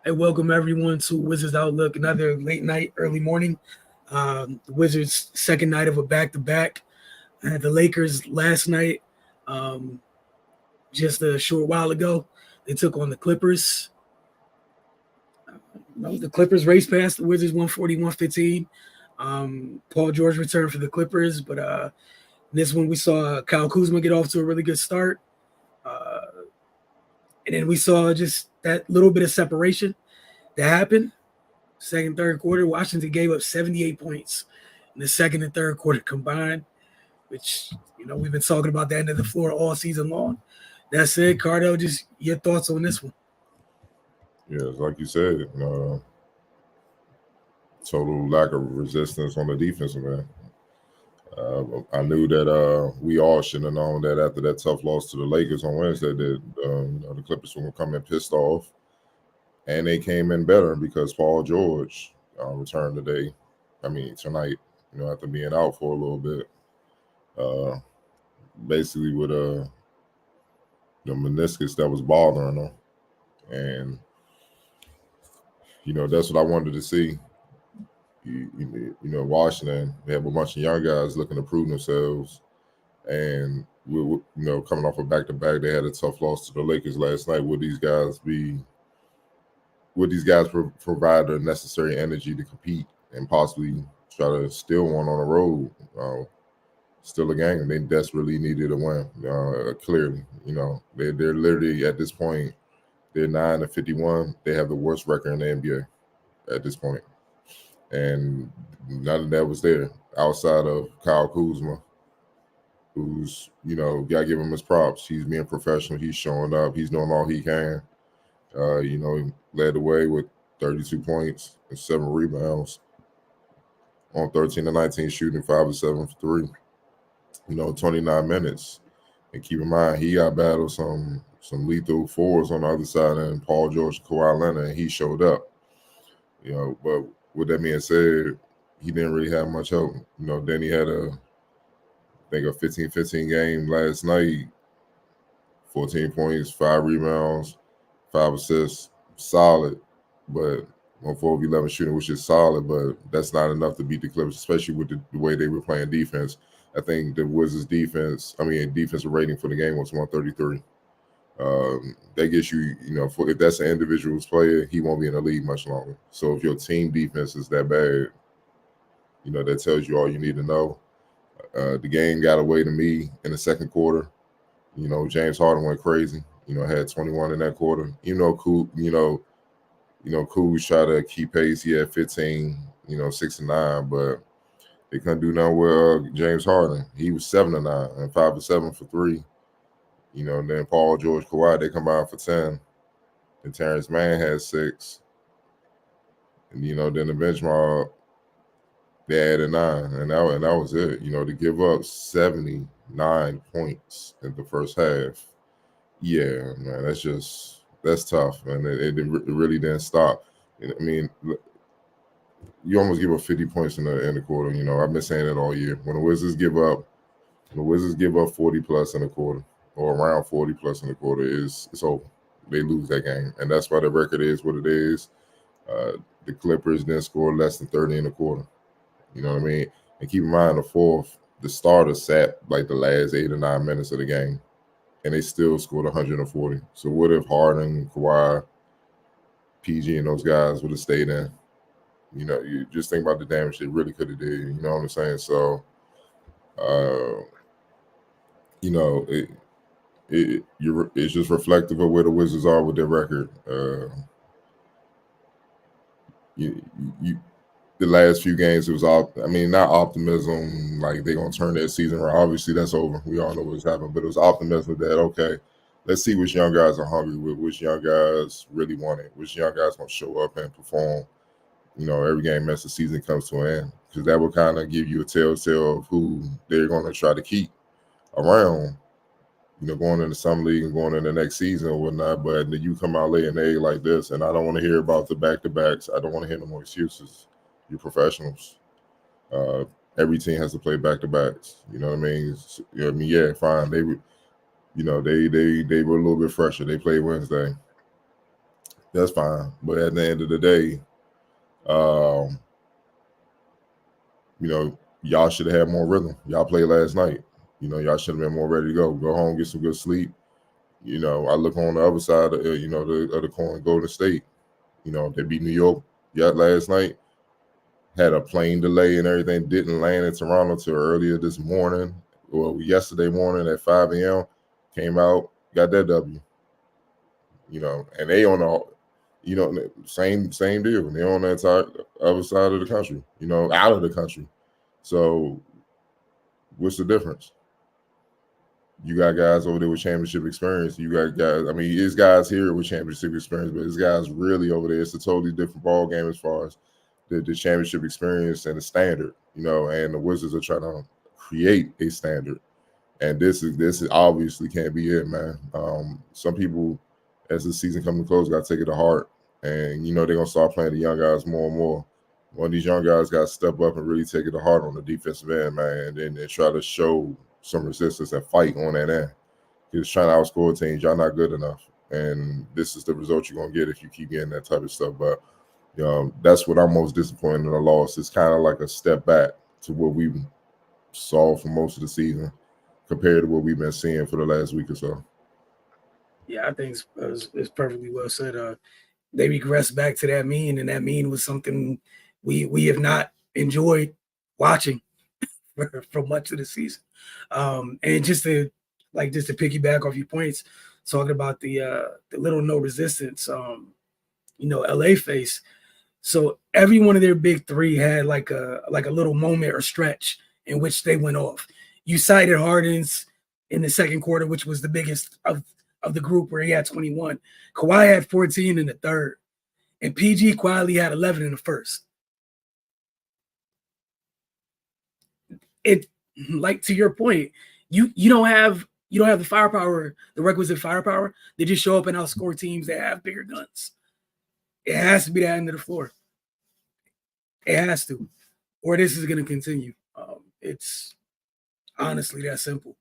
I welcome everyone to Wizards Outlook, another late night, early morning. The Wizards' second night of a back to back. The Lakers last night, um, just a short while ago, they took on the Clippers. The Clippers raced past the Wizards 140-115. Paul George returned for the Clippers, but this one we saw Kyle Kuzma get off to a really good start. And then we saw just that little bit of separation that happened. Second, third quarter, Washington gave up 78 points in the second and third quarter combined, which, we've been talking about the end of the floor all season long. That's it, Cardo. Just your thoughts on this one. Yeah, like you said, total lack of resistance on the defensive end. I knew that we all should have known that after that tough loss to the Lakers on Wednesday that the Clippers were going to come in pissed off. And they came in better because Paul George returned tonight, after being out for a little bit. Basically with the meniscus that was bothering him. And, that's what I wanted to see. Washington, they have a bunch of young guys looking to prove themselves. And, coming off a back-to-back, they had a tough loss to the Lakers last night. Would these guys provide the necessary energy to compete and possibly try to steal one on the road? Still a game. They desperately needed a win, clearly. They're literally, at this point, they're 9-51. They have the worst record in the NBA at this point. And none of that was there outside of Kyle Kuzma, who's, got to give him his props. He's being professional. He's showing up. He's doing all he can. He led the way with 32 points and 7 rebounds on 13-19 shooting, 5-7 for 3. 29 minutes. And keep in mind, he got battled some lethal fours on the other side, and Paul George, Kawhi Leonard, and he showed up. But with that being said, he didn't really have much help. Then he had a 15-15 game last night, 14 points, 5 rebounds, 5 assists, solid, but on 4 of 11 shooting, which is solid, but that's not enough to beat the Clippers, especially with the way they were playing defense. I think the Wizards' defensive rating for the game was 133. That gets you, if that's an individual's player, he won't be in the league much longer. So if your team defense is that bad, that tells you all you need to know. The game got away to me in the second quarter. James Harden went crazy. Had 21 in that quarter. Kuz tried to keep pace. He had 15, 6 and 9, but they couldn't do nothing with James Harden. He was 7 and 9 and 5-7 for 3. And then Paul George, Kawhi, they combined for 10. And Terrence Mann had 6. And then the benchmark, they added 9, and that was it. To give up 79 points in the first half. Yeah, man, that's tough, and it really didn't stop. You almost give up 50 points in the quarter. I've been saying it all year. When the Wizards give up 40 plus in a quarter, or around 40 plus in a quarter, it's over. They lose that game, and that's why the record is what it is. The Clippers didn't score less than 30 in a quarter. You know what I mean? And keep in mind, the starter sat like the last 8 or 9 minutes of the game, and they still scored 140. So what if Harden, Kawhi, PG, and those guys would have stayed in? You just think about the damage they really could have did. You know what I'm saying? So, it's just reflective of where the Wizards are with their record. The last few games, it was not optimism, like they're going to turn their season around. Obviously, that's over. We all know what's happened, but it was optimism that, okay, let's see which young guys are hungry with, which young guys really want it, which young guys going to show up and perform, every game as the season comes to an end, because that will kind of give you a telltale of who they're going to try to keep around, going into some league and going into the next season or whatnot. But then you come out laying an egg like this, and I don't want to hear about the back-to-backs. I don't want to hear no more excuses. You're professionals. Every team has to play back-to-backs. You know what I mean? Yeah, fine. They were a little bit fresher. They played Wednesday. That's fine. But at the end of the day, y'all should have had more rhythm. Y'all played last night. Y'all should have been more ready to go. Go home, get some good sleep. I look on the other side of the other coin, Golden State. They beat New York last night. Had a plane delay and everything. Didn't land in Toronto till earlier this morning. Well, yesterday morning at 5 a.m. Came out, got that W. And they on the same deal. They on that other side of the country. Out of the country. So what's the difference? You got guys over there with championship experience. You got guys. I mean, there's guys here with championship experience, but there's guys really over there. It's a totally different ball game as far as the championship experience and the standard. And the Wizards are trying to create a standard. And this is obviously can't be it, man. Some people, as the season comes to close, got to take it to heart. And they're gonna start playing the young guys more and more. One of these young guys got to step up and really take it to heart on the defensive end, man, and try to show some resistance and fight on that end. Because trying to outscore teams, y'all not good enough. And this is the result you're going to get if you keep getting that type of stuff. But that's what I'm most disappointed in the loss. It's kind of like a step back to what we saw for most of the season compared to what we've been seeing for the last week or so. Yeah, I think it's perfectly well said. They regressed back to that mean, and that mean was something we have not enjoyed watching for much of the season. And just to piggyback off your points, talking about the little no resistance, LA face. So every one of their big three had like a little moment or stretch in which they went off. You cited Harden's in the second quarter, which was the biggest of the group, where he had 21. Kawhi had 14 in the third, and PG quietly had 11 in the first. It, like, to your point, you don't have the firepower, the requisite firepower. They just show up and outscore teams that have bigger guns. It has to be that end of the floor. It has to, or this is going to continue. It's honestly that simple.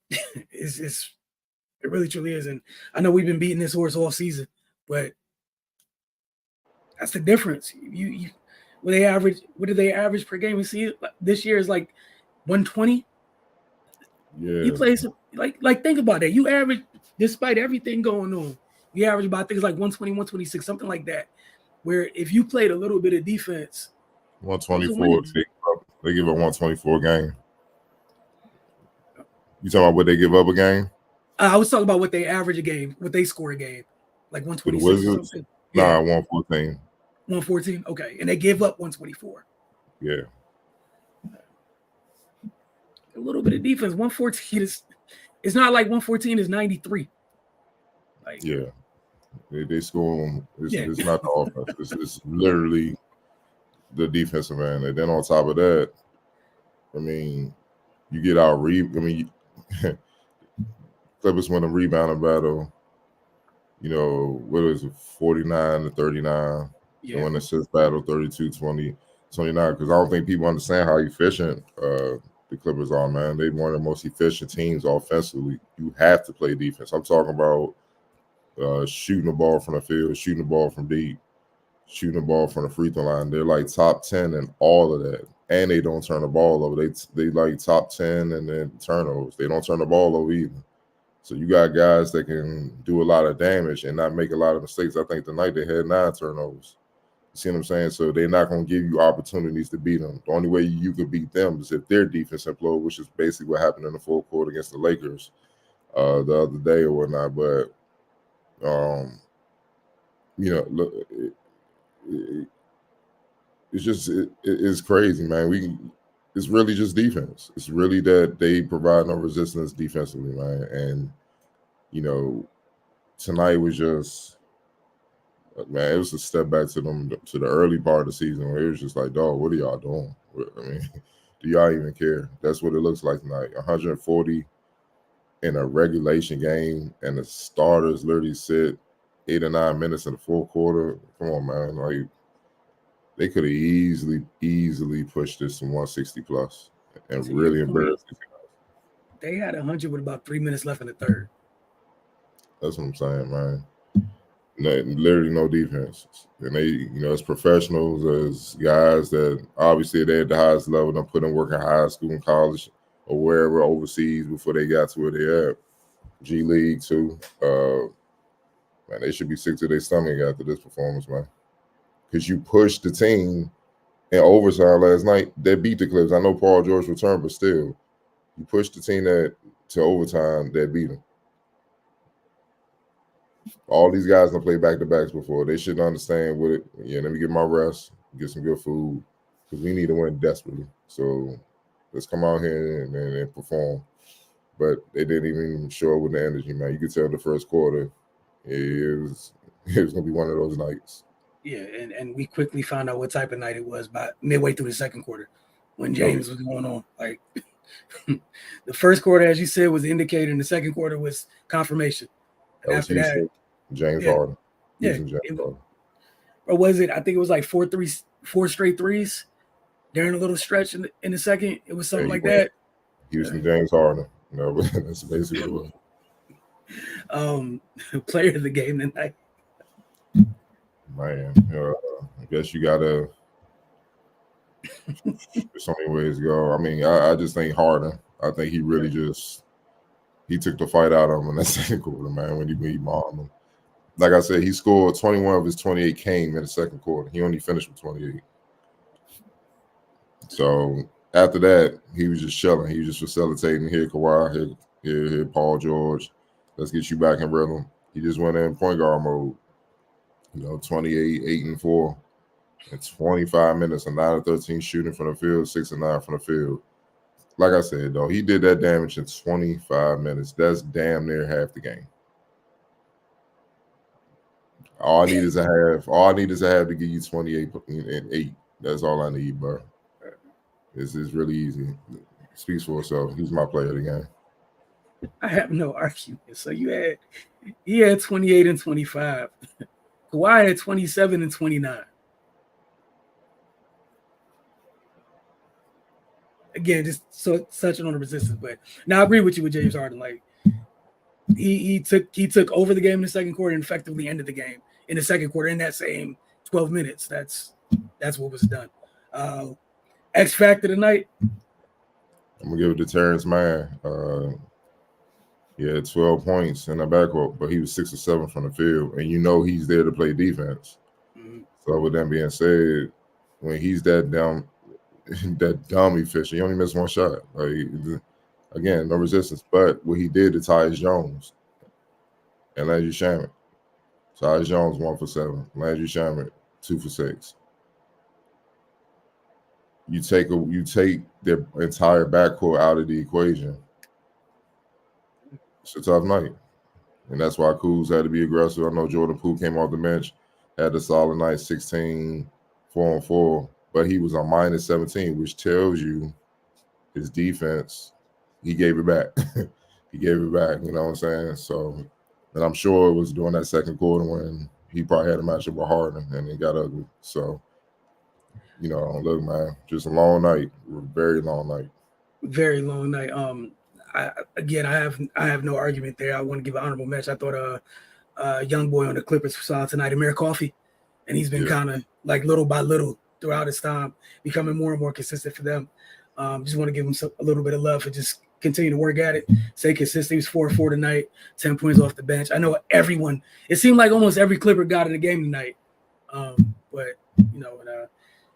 It really truly is. And I know we've been beating this horse all season, but that's the difference. What do they average per game? We see this year is like 120. Yeah. You play some, like think about that. You average, despite everything going on, you average about things like 120, 126, something like that. Where if you played a little bit of defense, 124, they give up 124 a game. You talking about what they give up a game? I was talking about what they average a game, what they score a game, like 126 or something. Yeah. 114. 114, okay, and they give up 124. Yeah, a little bit of defense. 114 is, it's not like 114 is 93. Like, yeah, they score. It's not the offense. It's literally the defensive end. And then on top of that, I mean, you get out Clippers win a rebounding battle. What is it, 49-39? Yeah. They win the assist battle, 32-20, 29. Because I don't think people understand how efficient the Clippers are, man. They're one of the most efficient teams offensively. You have to play defense. I'm talking about shooting the ball from the field, shooting the ball from deep, shooting the ball from the free throw line. They're like top 10 in all of that. And they don't turn the ball over. They like top 10 and then turnovers. They don't turn the ball over either. So you got guys that can do a lot of damage and not make a lot of mistakes. I think tonight they had 9 turnovers. You see what I'm saying? So they're not going to give you opportunities to beat them. The only way you could beat them is if their defense implode, which is basically what happened in the fourth quarter against the Lakers the other day or whatnot. But, look, it's crazy, man. It's really just defense. It's really that they provide no resistance defensively, man. And tonight was just, man, it was a step back to the early part of the season where it was just like, dog, what are y'all doing? I mean, do y'all even care? That's what it looks like tonight. 140 in a regulation game, and the starters literally sit 8 or 9 minutes in the fourth quarter. Come on, man. Like, they could have easily pushed this to 160 plus and really embarrassed. They had 100 with about 3 minutes left in the third. That's what I'm saying, man. Literally no defense. And they, as professionals, as guys that obviously they're at the highest level, they put in work in high school and college or wherever overseas before they got to where they at. G League too. Man, they should be sick to their stomach after this performance, man. Because you pushed the team in overtime last night. They beat the Clips. I know Paul George returned, but still, you pushed the team to overtime. They beat them. All these guys don't play back-to-backs before. They should understand what it. Yeah, let me get my rest, get some good food, because we need to win desperately. So let's come out here and perform. But they didn't even show up with the energy, man. You could tell the first quarter it was gonna be one of those nights. Yeah, and we quickly found out what type of night it was by midway through the second quarter when James was going on. Like the first quarter, as you said, was the indicator, and the second quarter was confirmation. And after that, James Harden. Yeah. Or was it? I think it was like 4 straight threes during a little stretch in the second. It was something like that. Houston James Harden. No, but that's basically what it was. Player of the game tonight. Man, I guess you gotta. There's so many ways to go. I mean, I just think Harden. I think he really he took the fight out of him in that second quarter, man. When he bombed him. Like I said, he scored 21 of his 28 came in the second quarter. He only finished with 28. So after that, he was just chilling. He was just facilitating. Here, Kawhi. Here, Paul George. Let's get you back in rhythm. He just went in point guard mode. 28, 8 and 4, and 25 minutes, and 9 of 13 shooting from the field, 6 and 9 from the field. Like I said, though, he did that damage in 25 minutes. That's damn near half the game. All I need is a half. All I need is a half to give you 28 and 8. That's all I need, bro. It's really easy. It speaks for itself. He's my player of the game. I have no argument. So he had 28 and 25. Kawhi had 27 and 29. Again, just touching on the resistance, but now I agree with you with James Harden. Like he took over the game in the second quarter and effectively ended the game in the second quarter in that same 12 minutes. That's what was done. X factor tonight. I'm gonna give it to Terrence Mann. He had 12 points in the backcourt, but he was 6 or 7 from the field, and he's there to play defense. Mm-hmm. So with that being said, when he's that dumb efficient, he only missed one shot. Like again, no resistance. But what he did to Tyus Jones and Landry Shamet. Tyus Jones 1 for 7, Landry Shamet 2 for 6. You take their entire backcourt out of the equation. It's a tough night. And that's why Kuz had to be aggressive. I know Jordan Poole came off the bench, had a solid night, 16, 4 on 4, but he was on minus 17, which tells you his defense, he gave it back. He gave it back, you know what I'm saying? So, and I'm sure it was during that second quarter when he probably had a matchup with Harden and it got ugly. So, look, man, just a long night, a very long night. Very long night. I have no argument there. I want to give an honorable mention. I thought young boy on the Clippers saw tonight, Amir Coffey, and he's been kind of like little by little throughout his time, becoming more and more consistent for them. Just want to give him a little bit of love for just continue to work at it, stay consistent. He was 4-4 tonight, 10 points off the bench. I know it seemed like almost every Clipper got in the game tonight. But and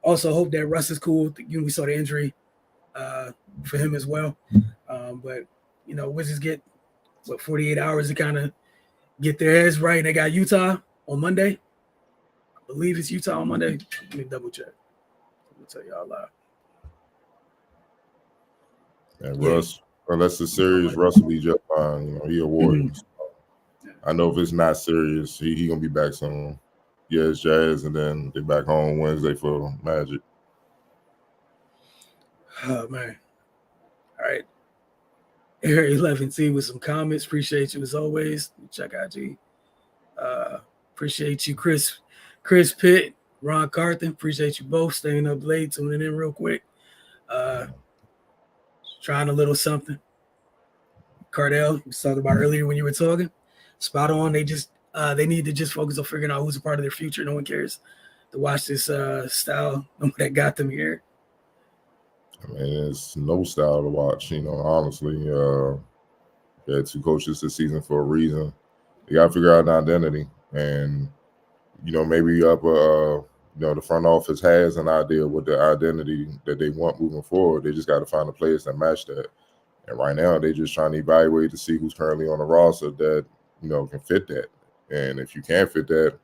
also hope that Russ is cool. We saw the injury for him as well. But Wizards get 48 hours to kind of get their heads right. And they got Utah on Monday. I believe it's Utah on Monday. Let me double check. I'll tell y'all live. And Russ, unless it's serious, Russ will be just fine. He a warrior. Mm-hmm. So I know if it's not serious, he gonna be back soon. Yeah, it's Jazz, and then they're back home Wednesday for Magic. Oh man. All right. Area 11T with some comments. Appreciate you as always. Check IG. Appreciate you, Chris Pitt, Ron Carthen. Appreciate you both staying up late, tuning in real quick. Trying a little something. Cardell, you was talking about earlier when you were talking. spot on. They need to just focus on figuring out who's a part of their future. No one cares to watch this style that got them here. I mean, it's no style to watch, honestly. They had 2 coaches this season for a reason. You got to figure out an identity. And, maybe the front office has an idea what the identity that they want moving forward. They just got to find the players that match that. And right now, they're just trying to evaluate to see who's currently on the roster that, can fit that. And if you can't fit that,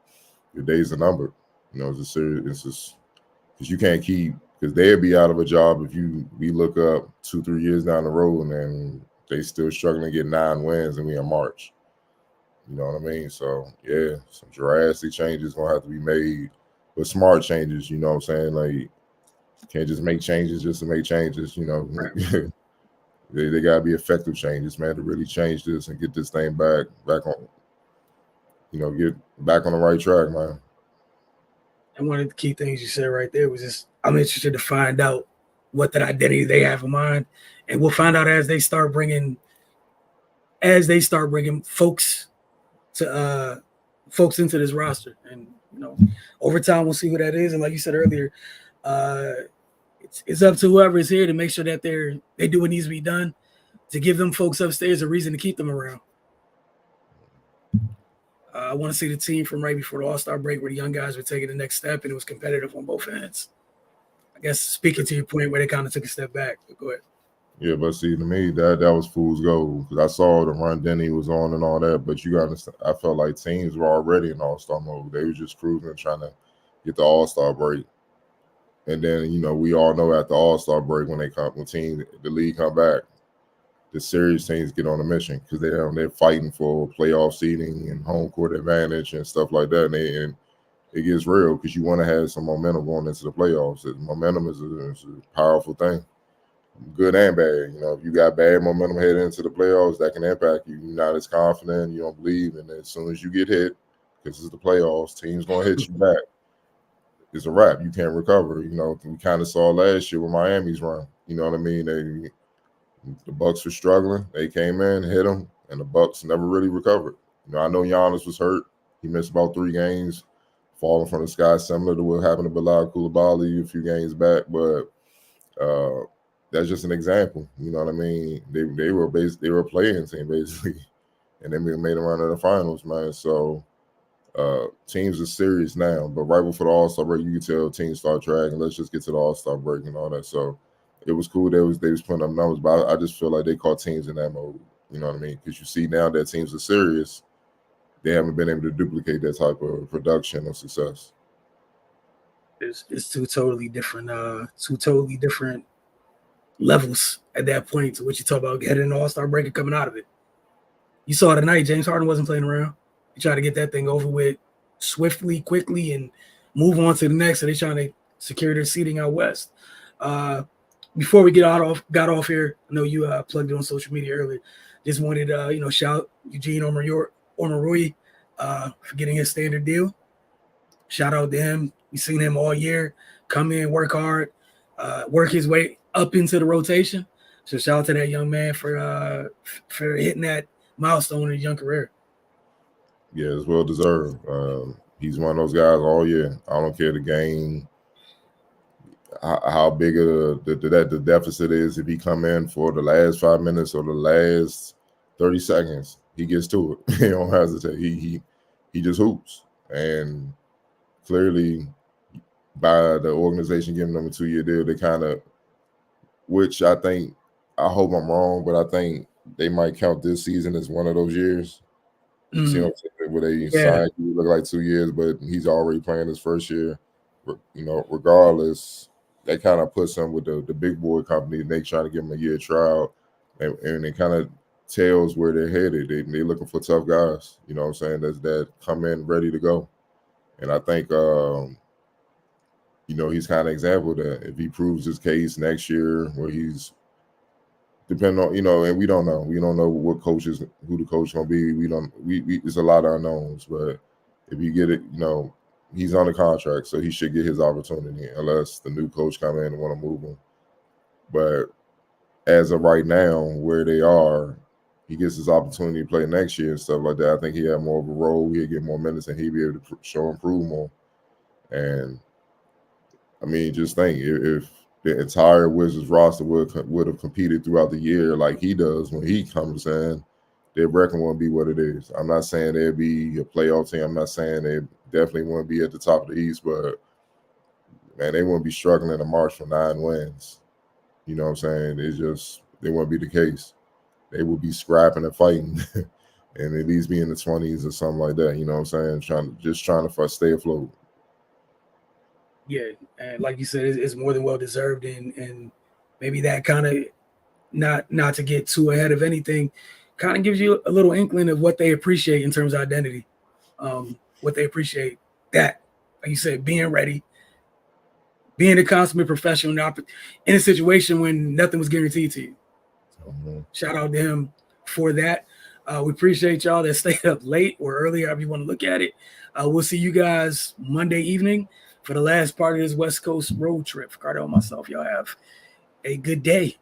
your days are numbered. It's just because you can't keep, because they'd be out of a job if we look up 2-3 years down the road and they still struggling to get 9 wins and we in March. You know what I mean? So yeah, some drastic changes gonna have to be made, but smart changes. You know what I'm saying? Like, can't just make changes just to make changes. Right. They gotta be effective changes, man, to really change this and get this thing back on. Get back on the right track, man. And one of the key things you said right there was just, I'm interested to find out what that identity they have in mind, and we'll find out as they start bringing folks into this roster. And over time we'll see who that is. And like you said earlier, it's up to whoever is here to make sure that they do what needs to be done to give them folks upstairs a reason to keep them around. I want to see the team from right before the All-Star break where the young guys were taking the next step and it was competitive on both ends. I guess speaking to your point where they kind of took a step back. But go ahead. Yeah, but see, to me, that was fool's gold, because I saw the run Denny was on and all that, but you got to understand, I felt like teams were already in All-Star mode. They were just cruising and trying to get the All-Star break. And then, we all know at the All-Star break when the league come back, the serious teams get on a mission because they're fighting for playoff seeding and home court advantage and stuff like that. And it gets real because you want to have some momentum going into the playoffs. Momentum is a powerful thing, good and bad. If you got bad momentum heading into the playoffs, that can impact you. You're not as confident, you don't believe, and as soon as you get hit, because it's the playoffs, teams gonna hit you back. It's a wrap. You can't recover. We kind of saw last year with Miami's run. You know what I mean? The Bucks were struggling. They came in, hit them, and the Bucks never really recovered. I know Giannis was hurt. He missed about 3 games, falling from the sky, similar to what happened to Bilal Coulibaly a few games back. But that's just an example. You know what I mean? They were a playing team basically, and they made a run to the finals, man. So teams are serious now. But right before the All-Star break, you can tell teams start dragging. Let's just get to the All-Star break and all that. So it was cool. They was putting up numbers, but I just feel like they caught teams in that mode. You know what I mean? Because you see now that teams are serious, they haven't been able to duplicate that type of production or success. It's two totally different levels at that point to what you talk about getting an All-Star break and coming out of it. You saw tonight, James Harden wasn't playing around. He tried to get that thing over with swiftly, quickly, and move on to the next. So they're trying to secure their seating out west. Before we got off here, I know you plugged it on social media earlier. Just wanted shout Eugene Omoruyi for getting his standard deal. Shout out to him. We've seen him all year come in, work hard, work his way up into the rotation. So shout out to that young man for hitting that milestone in his young career. Yeah, it's well deserved. He's one of those guys all year. I don't care the game, how big of the deficit is. If he come in for the last 5 minutes or the last 30 seconds, he gets to it. He don't hesitate. He just hoops. And clearly, by the organization giving them a 2-year deal, they kind of, which I hope I'm wrong, but I think they might count this season as one of those years. You see what I'm saying? Where they signed, he look like 2 years, but he's already playing his first year. Regardless, that kind of puts him with the big boy company. They trying to give him a year trial, and it kind of tells where they're headed. They looking for tough guys. You know what I'm saying? That come in ready to go. And I think he's kind of example that if he proves his case next year, where he's depending on and we don't know who the coach gonna be. We there's a lot of unknowns, but if you get it, he's on a contract, so he should get his opportunity unless the new coach come in and want to move him. But as of right now, where they are, he gets his opportunity to play next year and stuff like that, I think he had more of a role. He'd get more minutes and he'd be able to show and prove more. And I mean, just think if the entire Wizards roster would have competed throughout the year like he does when he comes in, their record won't be what it is. I'm not saying they'd be a playoff team. I'm not saying they definitely won't be at the top of the East, but man, they won't be struggling to march for 9 wins. You know what I'm saying? They won't be the case. They will be scrapping and fighting and at least be in the 20s or something like that. You know what I'm saying? Trying to stay afloat. Yeah, and like you said, it's more than well deserved, and maybe that kind of not to get too ahead of anything, kind of gives you a little inkling of what they appreciate in terms of identity, what they appreciate. That, like you said, being ready, being a consummate professional in a situation when nothing was guaranteed to you. So, shout out to him for that. We appreciate y'all that stayed up late or early, however you want to look at it. We'll see you guys Monday evening for the last part of this West Coast road trip. For Cardo and myself, y'all have a good day.